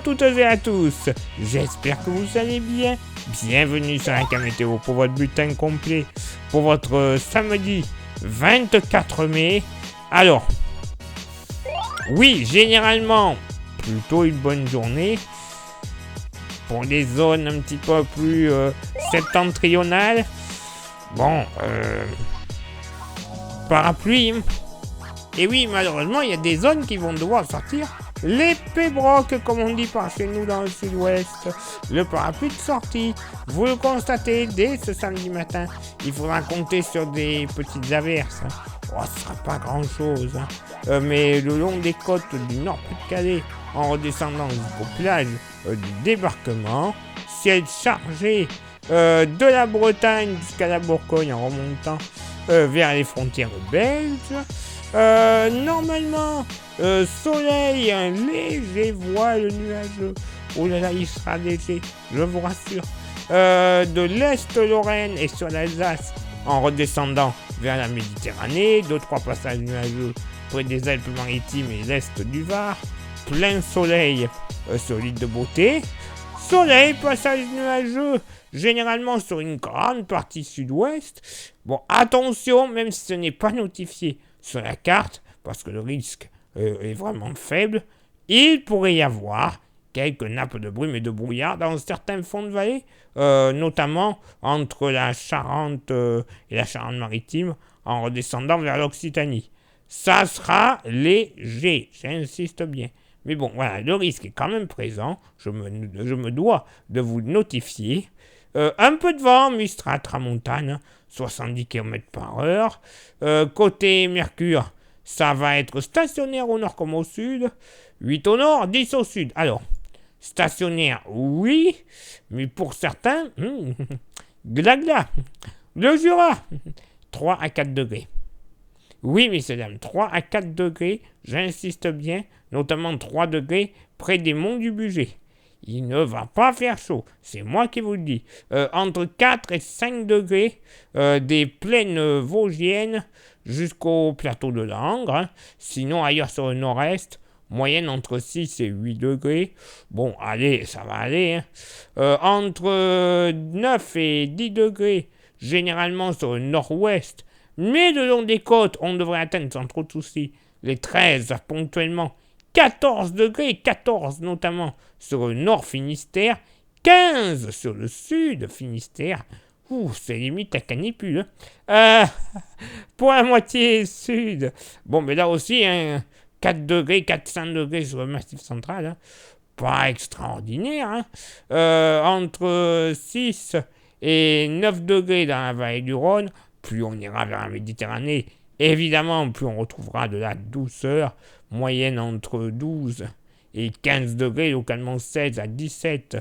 toutes et à tous, j'espère que vous allez bien. Bienvenue sur la météo pour votre bulletin complet pour votre samedi 24 mai. Alors, oui, généralement, plutôt une bonne journée. Pour les zones un petit peu plus septentrionales, bon, parapluie. Et oui, malheureusement, il y a des zones qui vont devoir sortir les pébrocs, comme on dit par chez nous dans le sud-ouest. Le parapluie de sortie. Vous le constatez dès ce samedi matin. Il faudra compter sur des petites averses. Oh, ce ne sera pas grand-chose. Mais le long des côtes du Nord-Pas-de-Calais, en redescendant jusqu'aux plages du débarquement, ciel chargé de la Bretagne jusqu'à la Bourgogne en remontant vers les frontières belges. Normalement, soleil, un léger voile nuageux. Oh là là, il sera léger, je vous rassure. De l'Est Lorraine et sur l'Alsace, en redescendant vers la Méditerranée, 2-3 passages nuageux près des Alpes-Maritimes et l'Est du Var. Plein soleil sur l'île de Beauté. Soleil, passage nuageux, généralement sur une grande partie sud-ouest. Bon, attention, même si ce n'est pas notifié sur la carte, parce que le risque est vraiment faible, il pourrait y avoir quelques nappes de brume et de brouillard dans certains fonds de vallée, notamment entre la Charente et la Charente-Maritime, en redescendant vers l'Occitanie. Ça sera léger, j'insiste bien. Mais bon, voilà, le risque est quand même présent, je me dois de vous le notifier. Un peu de vent, Mistral tramontane, 70 km/h. Côté Mercure, ça va être stationnaire au nord comme au sud. 8 au nord, 10 au sud. Alors, stationnaire, oui, mais pour certains, glagla. Le Jura, 3 à 4 degrés. Oui, messieurs, dames, 3 à 4 degrés, j'insiste bien, notamment 3 degrés près des monts du Bugey. Il ne va pas faire chaud, c'est moi qui vous le dis. Entre 4 et 5 degrés des plaines vosgiennes jusqu'au plateau de Langres. Hein. Sinon, ailleurs sur le nord-est, moyenne entre 6 et 8 degrés. Bon, allez, ça va aller. Hein. Entre 9 et 10 degrés, généralement sur le nord-ouest. Mais le long des côtes, on devrait atteindre sans trop de soucis les 13 ponctuellement. 14 degrés, 14 notamment sur le nord Finistère, 15 sur le sud Finistère. C'est limite à canicule. Pour la moitié sud. Bon, mais là aussi, hein, 4 degrés, 4-5 degrés sur le massif central. Hein. Pas extraordinaire. Hein. Entre 6 et 9 degrés dans la vallée du Rhône. Plus on ira vers la Méditerranée, évidemment, plus on retrouvera de la douceur, moyenne entre 12 et 15 degrés, localement 16 à 17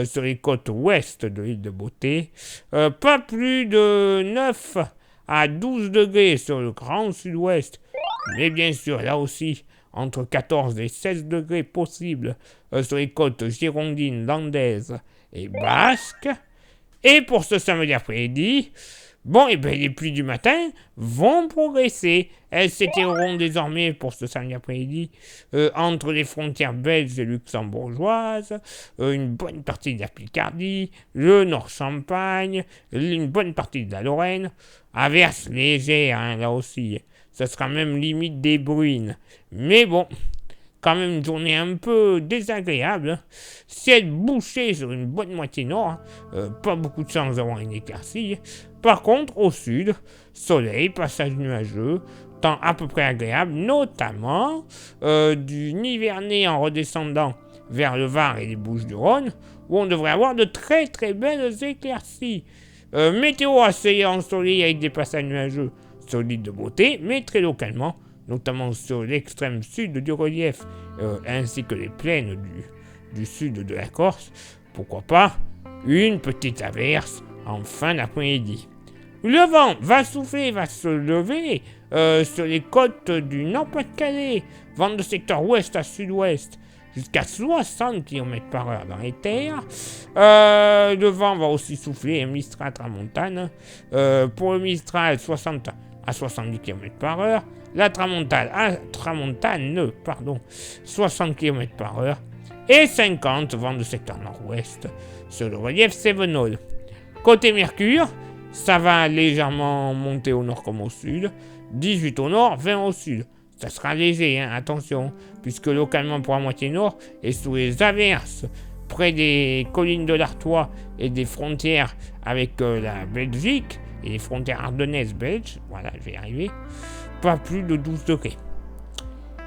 sur les côtes ouest de l'île de Beauté. Pas plus de 9 à 12 degrés sur le grand sud-ouest, mais bien sûr, là aussi, entre 14 et 16 degrés possibles sur les côtes girondines, landaises et basques. Et pour ce samedi après-midi, bon, et bien les pluies du matin vont progresser. Elles s'étireront désormais pour ce samedi après-midi entre les frontières belges et luxembourgeoises, une bonne partie de la Picardie, le Nord-Champagne, une bonne partie de la Lorraine. Averses légères, hein, là aussi. Ça sera même limite des bruines. Mais bon, quand même une journée un peu désagréable. Hein. Ciel bouché sur une bonne moitié nord. Pas beaucoup de chance d'avoir une éclaircie. Par contre, au sud, soleil, passage nuageux, temps à peu près agréable, notamment du Nivernais en redescendant vers le Var et les Bouches-du-Rhône, où on devrait avoir de très très belles éclaircies. Météo assez ensoleillée avec des passages nuageux sur l'île de Beauté, mais très localement, notamment sur l'extrême sud du relief, ainsi que les plaines du sud de la Corse. Pourquoi pas une petite averse en fin d'après-midi. Le vent va souffler, va se lever sur les côtes du Nord-Pas-de-Calais, vent de secteur ouest à sud-ouest, jusqu'à 60 km/h dans les terres. Le vent va aussi souffler, un Mistral tramontane. Pour le Mistral, 60 à 70 km/h. La tramontane, 60 km/h. et 50 vent de secteur nord-ouest sur le relief Cévenol. Côté Mercure, ça va légèrement monter au nord comme au sud, 18 au nord, 20 au sud. Ça sera léger, hein, attention, puisque localement pour la moitié nord et sous les averses, près des collines de l'Artois et des frontières avec la Belgique et les frontières ardennaises belges, voilà, je vais y arriver, pas plus de 12 degrés.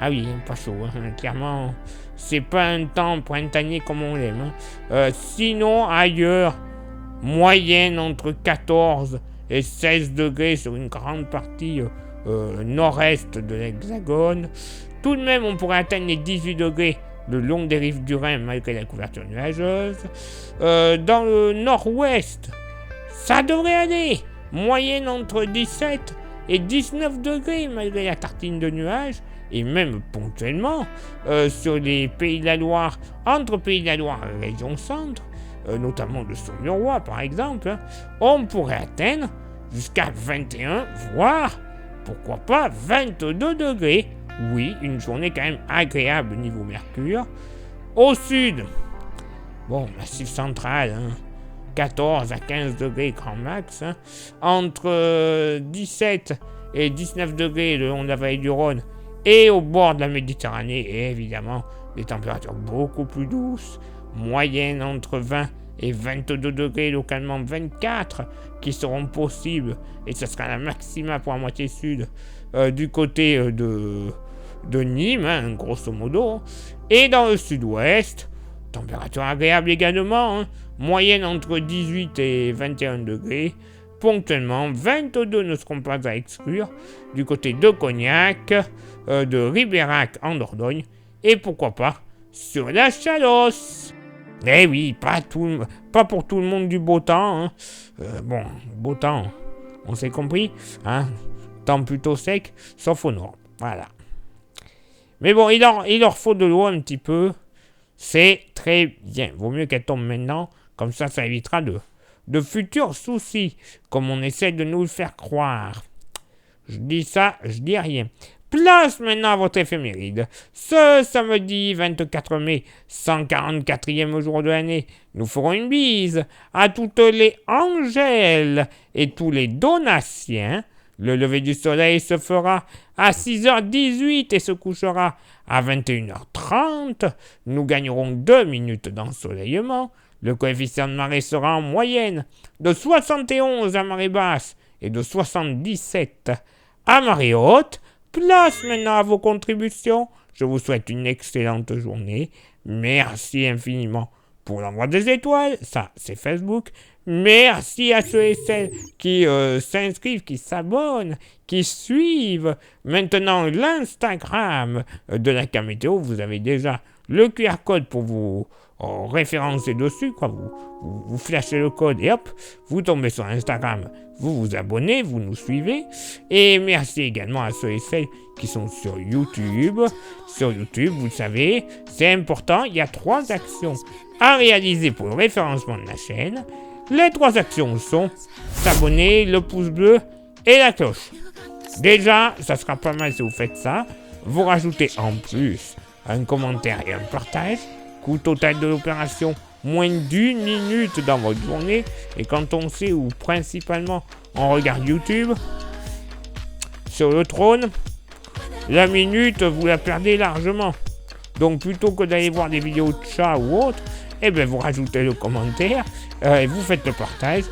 Ah oui, pas chaud, hein, clairement, c'est pas un temps printanier comme on l'aime. Sinon, ailleurs, moyenne entre 14 et 16 degrés sur une grande partie nord-est de l'Hexagone. Tout de même, on pourrait atteindre les 18 degrés le long des rives du Rhin malgré la couverture nuageuse. Dans le nord-ouest, ça devrait aller. Moyenne entre 17 et 19 degrés malgré la tartine de nuages. Et même ponctuellement, sur les Pays de la Loire, entre Pays de la Loire et région centre, notamment le Saumur-Roi par exemple, on pourrait atteindre jusqu'à 21, voire pourquoi pas 22 degrés. Oui, une journée quand même agréable niveau mercure. Au sud, bon, massif central, 14 à 15 degrés grand max. Entre 17 et 19 degrés le long de la vallée du Rhône et au bord de la Méditerranée. Et évidemment, des températures beaucoup plus douces. Moyenne entre 20 et 22 degrés, localement 24, qui seront possibles. Et ce sera la maxima pour la moitié sud du côté de Nîmes, grosso modo. Et dans le sud-ouest, température agréable également, moyenne entre 18 et 21 degrés. Ponctuellement, 22 ne seront pas à exclure du côté de Cognac, de Ribérac en Dordogne, et pourquoi pas sur la Chalosse. Eh oui, pas pour tout le monde du beau temps. Bon, beau temps, on s'est compris, temps plutôt sec, sauf au nord, voilà. Mais bon, il leur faut de l'eau un petit peu, c'est très bien. Vaut mieux qu'elle tombe maintenant, comme ça évitera de futurs soucis, comme on essaie de nous le faire croire. Je dis ça, je dis rien. Place maintenant à votre éphéméride. Ce samedi 24 mai, 144e jour de l'année, nous ferons une bise à toutes les Angèles et tous les Donatiens. Le lever du soleil se fera à 6h18 et se couchera à 21h30. Nous gagnerons 2 minutes d'ensoleillement. Le coefficient de marée sera en moyenne de 71 à marée basse et de 77 à marée haute. Place maintenant à vos contributions. Je vous souhaite une excellente journée. Merci infiniment pour l'envoi des étoiles. Ça, c'est Facebook. Merci à ceux et celles qui s'inscrivent, qui s'abonnent, qui suivent. Maintenant, l'Instagram de la Camétéo. Vous avez déjà le QR code pour vous référencer dessus, quoi. Vous flashez le code et hop, vous tombez sur Instagram, vous vous abonnez, vous nous suivez. Et merci également à ceux et celles qui sont sur YouTube. Sur YouTube, vous le savez, c'est important, il y a 3 actions à réaliser pour le référencement de la chaîne. Les 3 actions sont s'abonner, le pouce bleu et la cloche. Déjà, ça sera pas mal si vous faites ça. Vous rajoutez en plus un commentaire et un partage. Coût total de l'opération, moins d'1 minute dans votre journée. Et quand on sait où principalement on regarde YouTube, sur le trône, la minute, vous la perdez largement. Donc plutôt que d'aller voir des vidéos de chat ou autre, vous rajoutez le commentaire, et vous faites le partage.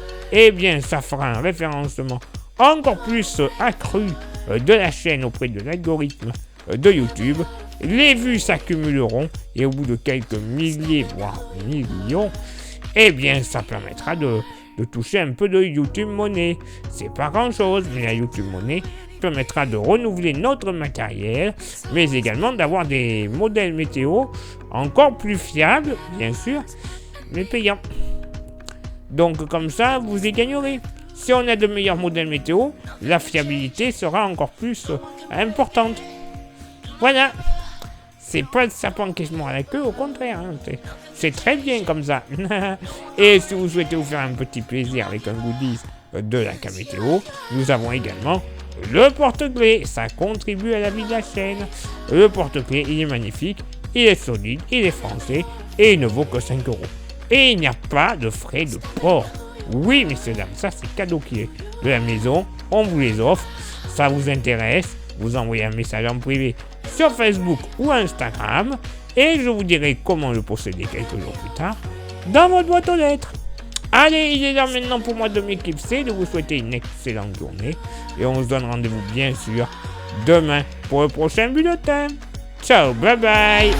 Ça fera un référencement encore plus accru de la chaîne auprès de l'algorithme de YouTube. Les vues s'accumuleront et au bout de quelques milliers, voire millions, ça permettra de toucher un peu de YouTube Money. C'est pas grand chose, mais la YouTube Money permettra de renouveler notre matériel, mais également d'avoir des modèles météo encore plus fiables, bien sûr, mais payants. Donc comme ça, vous y gagnerez. Si on a de meilleurs modèles météo, la fiabilité sera encore plus importante. Voilà. C'est pas le sapin qui se mord à la queue, au contraire. C'est très bien comme ça. Et si vous souhaitez vous faire un petit plaisir avec un goodies de la Camétéo, nous avons également le porte-clés. Ça contribue à la vie de la chaîne. Le porte-clés, il est magnifique. il est solide, il est français et il ne vaut que 5 euros. Et il n'y a pas de frais de port. Oui, messieurs, dames, ça c'est cadeau qui est de la maison. On vous les offre. Ça vous intéresse, vous envoyez un message en privé sur Facebook ou Instagram et je vous dirai comment le posséder quelques jours plus tard dans votre boîte aux lettres. Allez, il est là maintenant pour moi de m'éclipser, de vous souhaiter une excellente journée et on se donne rendez-vous bien sûr demain pour le prochain bulletin. Ciao, bye bye.